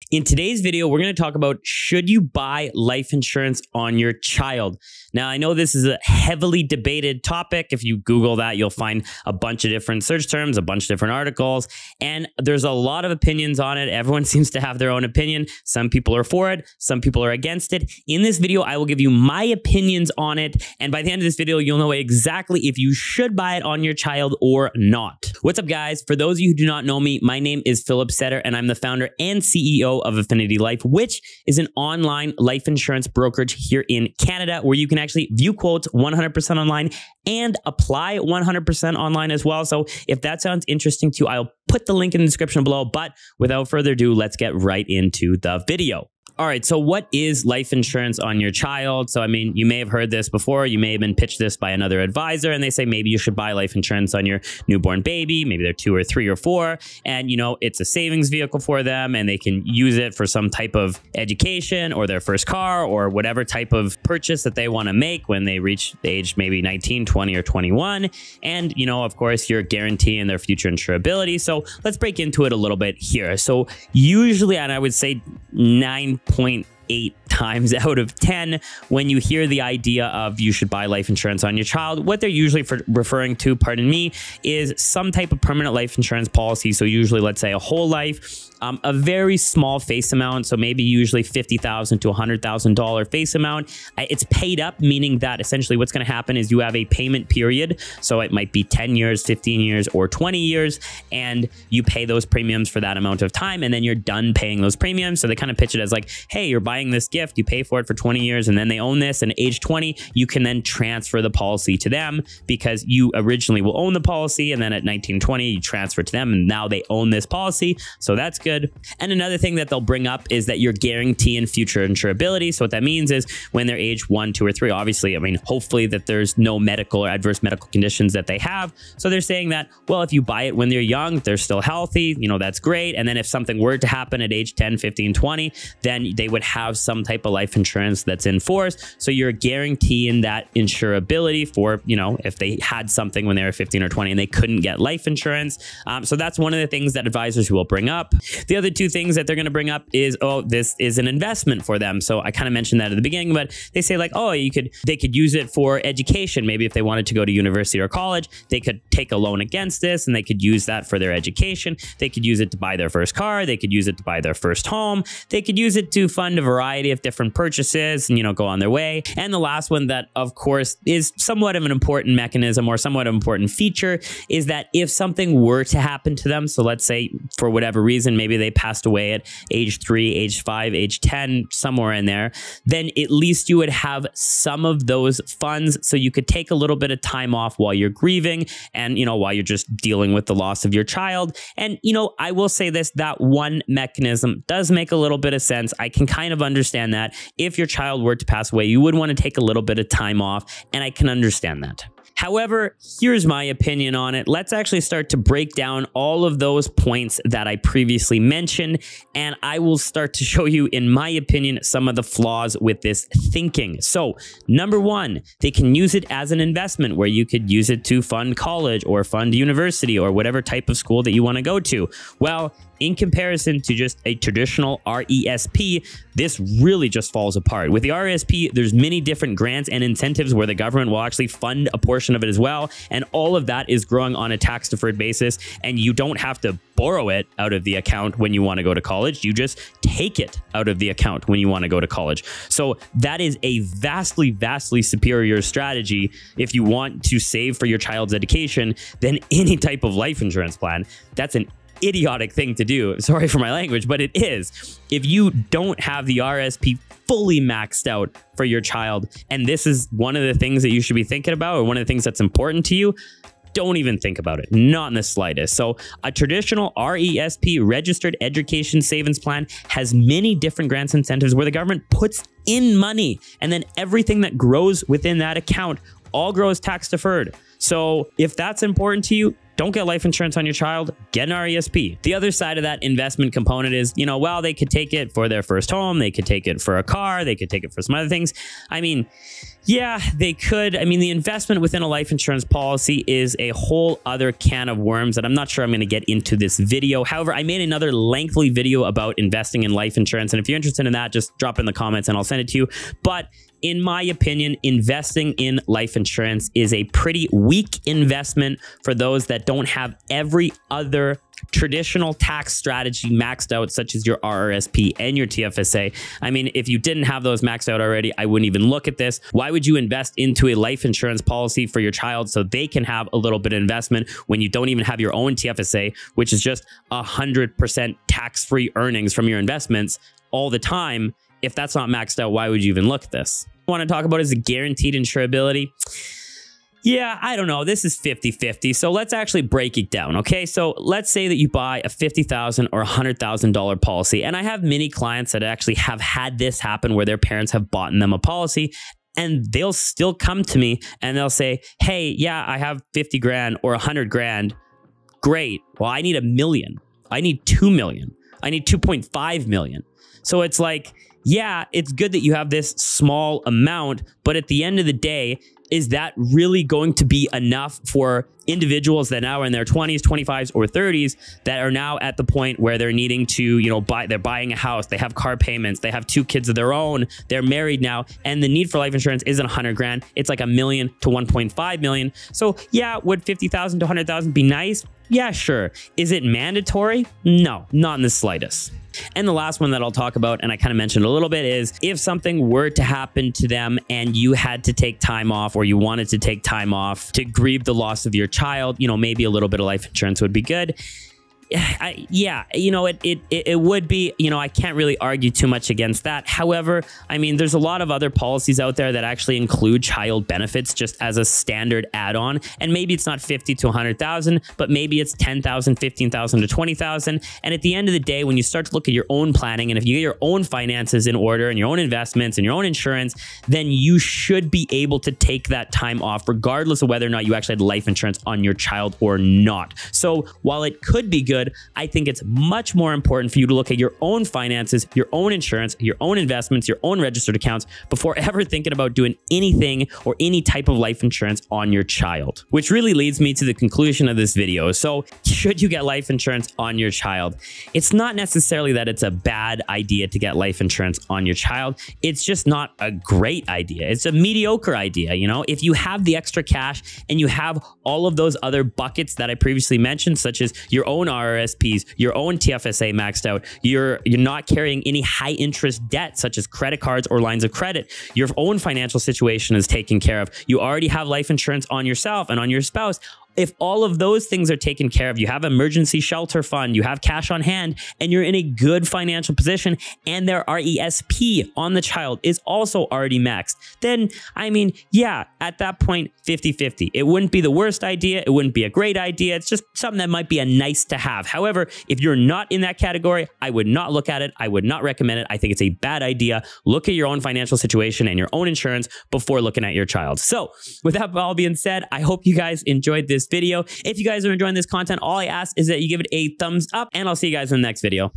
In today's video, we're going to talk about, should you buy life insurance on your child? Now, I know this is a heavily debated topic. If you Google that, you'll find a bunch of different search terms, a bunch of different articles, and there's a lot of opinions on it. Everyone seems to have their own opinion. Some people are for it, some people are against it. In this video, I will give you my opinions on it, and by the end of this video, you'll know exactly if you should buy it on your child or not. What's up, guys? For those of you who do not know me, my name is Philip Setter, and I'm the founder and CEO of Affinity Life, which is an online life insurance brokerage here in Canada, where you can actually view quotes 100% online and apply 100% online as well. So if that sounds interesting to you, I'll put the link in the description below. But without further ado, let's get right into the video. All right, so what is life insurance on your child? So, I mean, you may have heard this before. You may have been pitched this by another advisor, and they say maybe you should buy life insurance on your newborn baby. Maybe they're 2 or 3 or 4, and, you know, it's a savings vehicle for them, and they can use it for some type of education or their first car or whatever type of purchase that they want to make when they reach the age maybe 19, 20, or 21. And, you know, of course, you're guaranteeing their future insurability. So let's break into it a little bit here. So usually, and I would say 9.8 times out of 10, when you hear the idea of you should buy life insurance on your child, what they're usually referring to, pardon me, is some type of permanent life insurance policy. So usually, let's say a whole life, a very small face amount. So maybe usually $50,000 to $100,000 face amount. It's paid up, meaning that essentially what's going to happen is you have a payment period. So it might be 10 years, 15 years, or 20 years, and you pay those premiums for that amount of time, and then you're done paying those premiums. So they kind of pitch it as like, hey, you're buying this gift, you pay for it for 20 years, and then they own this, and at age 20, you can then transfer the policy to them because you originally will own the policy, and then at 19, 20, you transfer to them, and now they own this policy. So that's good. And another thing that they'll bring up is that you're guaranteeing future insurability. So what that means is when they're age 1, 2, or 3, obviously, I mean, hopefully that there's no medical or adverse medical conditions that they have. So they're saying that, well, if you buy it when they're young, they're still healthy, you know, that's great. And then if something were to happen at age 10, 15, 20, then they would have some type of life insurance that's in force. So you're guaranteeing that insurability for, you know, if they had something when they were 15 or 20 and they couldn't get life insurance. So that's one of the things that advisors will bring up. The other two things that they're going to bring up is, oh, this is an investment for them. So I kind of mentioned that at the beginning, but they say like, oh, they could use it for education. Maybe if they wanted to go to university or college, they could take a loan against this and they could use that for their education. They could use it to buy their first car. They could use it to buy their first home. They could use it to fund a variety of different purchases and, you know, go on their way. And the last one that, of course, is somewhat of an important mechanism or somewhat of an important feature is that if something were to happen to them, so let's say for whatever reason, maybe they passed away at age 3, age 5, age 10, somewhere in there, then at least you would have some of those funds so you could take a little bit of time off while you're grieving and, you know, while you're just dealing with the loss of your child. And, you know, I will say this, that one mechanism does make a little bit of sense. I can kind of understand that if your child were to pass away, you would want to take a little bit of time off, and I can understand that. However, here's my opinion on it. Let's actually start to break down all of those points that I previously mentioned, and I will start to show you, in my opinion, some of the flaws with this thinking. So, number one, they can use it as an investment where you could use it to fund college or fund university or whatever type of school that you want to go to. Well, in comparison to just a traditional RESP, this really just falls apart. With the RESP, there's many different grants and incentives where the government will actually fund a portion of it as well. And all of that is growing on a tax-deferred basis. And you don't have to borrow it out of the account when you want to go to college. You just take it out of the account when you want to go to college. So that is a vastly, vastly superior strategy if you want to save for your child's education than any type of life insurance plan. That's an idiotic thing to do. Sorry for my language, but it is. If you don't have the RSP fully maxed out for your child, and this is one of the things that you should be thinking about, or one of the things that's important to you, don't even think about it, not in the slightest. So a traditional RESP, registered education savings plan, has many different grants and incentives where the government puts in money, and then everything that grows within that account all grows tax deferred. So if that's important to you, don't get life insurance on your child, get an RESP. The other side of that investment component is, well, they could take it for their first home. They could take it for a car. They could take it for some other things. I mean, yeah, they could. I mean, the investment within a life insurance policy is a whole other can of worms that I'm not sure I'm going to get into this video. However, I made another lengthy video about investing in life insurance. And if you're interested in that, just drop it in the comments and I'll send it to you. But in my opinion, investing in life insurance is a pretty weak investment for those that don't have every other traditional tax strategy maxed out, such as your RRSP and your TFSA. I mean, if you didn't have those maxed out already, I wouldn't even look at this. Why would you invest into a life insurance policy for your child so they can have a little bit of investment when you don't even have your own TFSA, which is just 100% tax-free earnings from your investments all the time? If that's not maxed out, why would you even look at this? What I want to talk about is the guaranteed insurability. Yeah, I don't know. This is 50-50. So let's actually break it down. Okay. So let's say that you buy a $50,000 or $100,000 policy. And I have many clients that actually have had this happen where their parents have bought them a policy. And they'll still come to me and they'll say, hey, yeah, I have 50 grand or 100 grand. Great. Well, I need $1 million. I need 2 million. I need 2.5 million. So it's like, yeah, it's good that you have this small amount, but at the end of the day, is that really going to be enough for individuals that now are in their 20s, 25s, or 30s that are now at the point where they're needing to, they're buying a house, they have car payments, they have 2 kids of their own, they're married now, and the need for life insurance isn't 100 grand, it's like $1 million to 1.5 million. So yeah, would 50,000 to 100,000 be nice? Yeah, sure. Is it mandatory? No, not in the slightest. And the last one that I'll talk about, and I kind of mentioned a little bit, is if something were to happen to them and you had to take time off or you wanted to take time off to grieve the loss of your child, maybe a little bit of life insurance would be good. It would be, I can't really argue too much against that. However, I mean, there's a lot of other policies out there that actually include child benefits just as a standard add-on. And maybe it's not 50 to 100,000, but maybe it's 10,000, 15,000 to 20,000. And at the end of the day, when you start to look at your own planning and if you get your own finances in order and your own investments and your own insurance, then you should be able to take that time off regardless of whether or not you actually had life insurance on your child or not. So while it could be good, I think it's much more important for you to look at your own finances, your own insurance, your own investments, your own registered accounts before ever thinking about doing anything or any type of life insurance on your child. Which really leads me to the conclusion of this video. So should you get life insurance on your child? It's not necessarily that it's a bad idea to get life insurance on your child. It's just not a great idea. It's a mediocre idea. If you have the extra cash and you have all of those other buckets that I previously mentioned, such as your own RRSPs, your own TFSA maxed out, you're not carrying any high interest debt such as credit cards or lines of credit, your own financial situation is taken care of, you already have life insurance on yourself and on your spouse. If all of those things are taken care of, you have emergency shelter fund, you have cash on hand, and you're in a good financial position, and their RESP on the child is also already maxed, then, I mean, yeah, at that point, 50-50. It wouldn't be the worst idea. It wouldn't be a great idea. It's just something that might be a nice to have. However, if you're not in that category, I would not look at it. I would not recommend it. I think it's a bad idea. Look at your own financial situation and your own insurance before looking at your child. So with that all being said, I hope you guys enjoyed this video. If you guys are enjoying this content, all I ask is that you give it a thumbs up, and I'll see you guys in the next video.